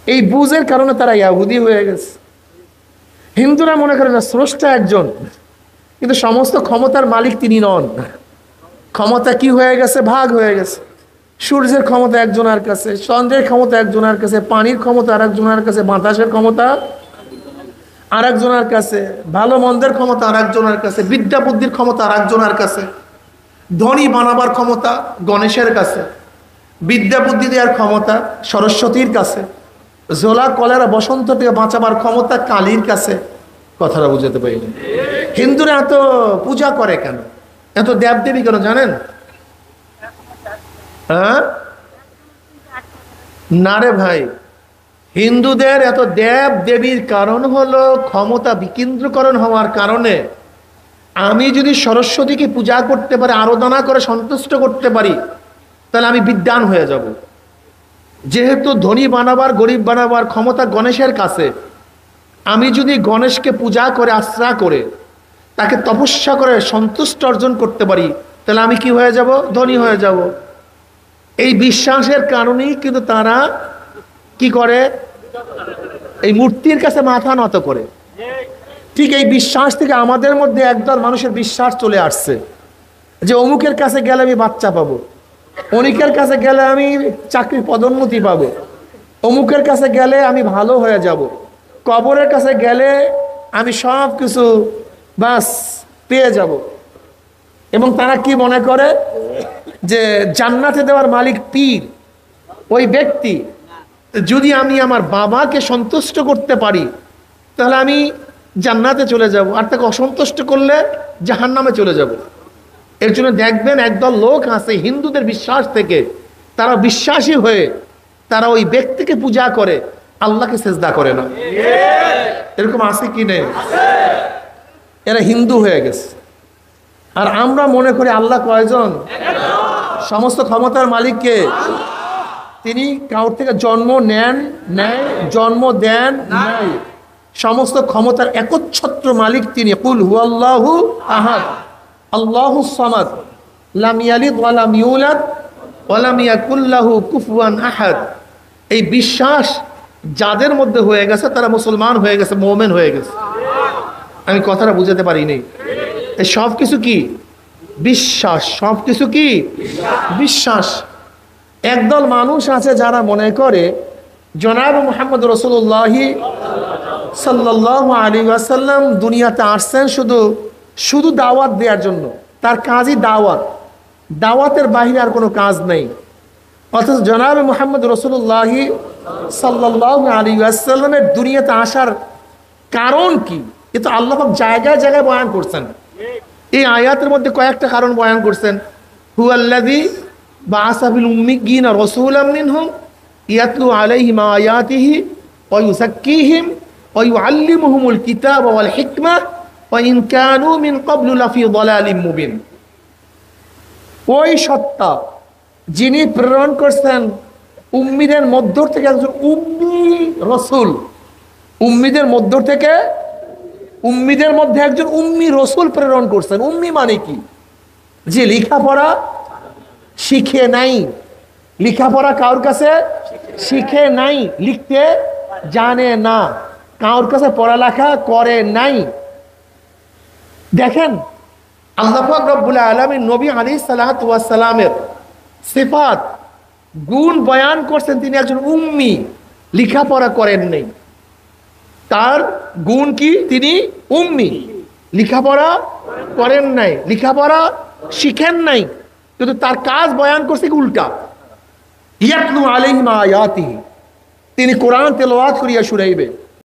এই বুঝের কারণে তারা ইহুদি হয়ে গেছে। হিন্দুরা মনে করে না স্রষ্টা একজন, কিন্তু সমস্ত ক্ষমতার মালিক তিনি নন। ক্ষমতা কি হয়ে গেছে? ভাগ হয়ে গেছে। সূর্যের ক্ষমতা একজনের কাছে, চন্দ্রের ক্ষমতা একজনের কাছে, পানির ক্ষমতা আর একজনের কাছে, বাতাসের ক্ষমতা আর একজনের কাছে, ভালো মন্দের ক্ষমতা আর একজনের কাছে, বিদ্যা বুদ্ধির ক্ষমতা আর একজনের কাছে, ধনী বানাবার ক্ষমতা গণেশের কাছে, বিদ্যা বুদ্ধি দেওয়ার ক্ষমতা সরস্বতীর কাছে, জোলা কলেরা বসন্ত থেকে বাঁচাবার ক্ষমতা কালীর কাছে। কথাটা বুঝাতে পারিনি। হিন্দুরা এত পূজা করে কেন, এত দেবদেবী কেন জানেন? হ্যাঁ না রে ভাই, হিন্দুদের এত দেব দেবীর কারণ হলো ক্ষমতা বিকেন্দ্রীকরণ হওয়ার কারণে। আমি যদি সরস্বতীকে পূজা করতে পারি, আরাধনা করে সন্তুষ্ট করতে পারি, তাহলে আমি বিদ্বান হয়ে যাব। যেহেতু ধনী বানাবার গরিব বানাবার ক্ষমতা গণেশের কাছে, আমি যদি গণেশকে পূজা করে আশ্রা করে তাকে তপস্যা করে সন্তুষ্ট অর্জন করতে পারি, তাহলে আমি কি হয়ে যাব? ধনী হয়ে যাব। এই বিশ্বাসের কারণেই কিন্তু তারা কি করে? এই মূর্তির কাছে মাথা নত করে। ঠিক এই বিশ্বাস থেকে আমাদের মধ্যে একদল মানুষের বিশ্বাস চলে আসছে যে অমুকের কাছে গেলে আমি বাচ্চা পাবো, অনিকের কাছে গেলে আমি চাকরির পদোন্নতি পাবো, অমুকের কাছে গেলে আমি ভালো হয়ে যাব, কবরের কাছে গেলে আমি সব কিছু বাস পেয়ে যাব। এবং তারা কি মনে করে যে জান্নাতে দেওয়ার মালিক পীর, ওই ব্যক্তি। যদি আমি আমার বাবাকে সন্তুষ্ট করতে পারি তাহলে আমি জান্নাতে চলে যাব, আর তাকে অসন্তুষ্ট করলে জাহান্নামে চলে যাব। এর জন্য দেখবেন একদল লোক আছে হিন্দুদের বিশ্বাস থেকে, তারা বিশ্বাসী হয়ে তারা ওই ব্যক্তিকে পূজা করে, আল্লাহকে সেজদা করে না। এরকম আছে কি নেই? এরা হিন্দু হয়ে গেছে। আর আমরা মনে করি আল্লাহ কয়জন? সমস্ত ক্ষমতার মালিককে। তিনি কারোর থেকে জন্ম নেন নেয়, জন্ম দেন নাই। সমস্ত ক্ষমতার একচ্ছত্র মালিক তিনি। কুল হুয়াল্লাহু আহাদ আল্লাহুস সামাদ লাম ইয়ালিদ ওয়া লাম ইউলাদ ওয়া লাম ইয়াকুল লাহু কুফুয়ান আহাদ। এই বিশ্বাস যাদের মধ্যে হয়ে গেছে তারা মুসলমান হয়ে গেছে, মুমিন হয়ে গেছে। আমি কথাটা বুঝাতে পারিনি। এই সব কিছু কি? বিশ্বাস। সব কিছু কি? বিশ্বাস। একদল মানুষ আছে যারা মনে করে জনাব মুহাম্মদ রাসূলুল্লাহ সাল্লাল্লাহু আলাইহি ওয়াসাল্লাম দুনিয়াতে আসছেন শুধু দাওয়াত দেওয়ার জন্য। তার কাজই দাওয়াত, দাওয়াতের বাইরে আর কোনো কাজ নেই। অথচ জনাব মুহাম্মদ রাসূলুল্লাহ সাল্লাল্লাহু আলাইহি ওয়াসাল্লামের দুনিয়াতে আসার কারণ কি? এ তো আল্লাহ পাক জায়গায় জায়গায় বয়ান করছেন। এই আয়াতের মধ্যে কয়েকটা কারণ বয়ান করছেন। হুয়াল্লাযী বা'আসা ফিল উম্মিয়্যিনা রাসূলাম মিনহুম ইয়াতলু আলাইহিম আয়াতিহি ওয়া ইউযাক্কিহিম ওয়া ইউআল্লিমুহুমুল কিতাবা ওয়াল হিকমা ওয়া ইন কানু মিন ক্বাবলু লাফি যালালিম মুবিন। ওই সত্তা যিনি প্রেরণ করছেন উম্মীদের মধ্য থেকে একজন উম্মি রাসূল, উম্মীদের মধ্য থেকে, উম্মীদের মধ্যে একজন উম্মি রাসূল প্রেরণ করছেন। উম্মি মানে কি? যে লেখাপড়া শিখে নাই। লেখাপড়া কারোর কাছে শিখে নাই, লিখতে জানে না, কারোর কাছে পড়ালেখা করে নাই। দেখেন আল্লাহ পাক রব্বুল আলামিন নবী আলাইহিস সালাতু ওয়াস সালামের সিফাত গুণ বয়ান করছেন। তিনি একজন উম্মি, লেখাপড়া করেন নাই। তার গুণ কি? তিনি উম্মি, লেখাপড়া করেন নাই, লেখাপড়া শিখেন নাই। কিন্তু তার কাজ বয়ান করছে কি? উল্টা। ইয়াতলু আলাইহিম আয়াতিহি, তিনি কোরআন তেলাওয়াত করিয়া শুনাইবে।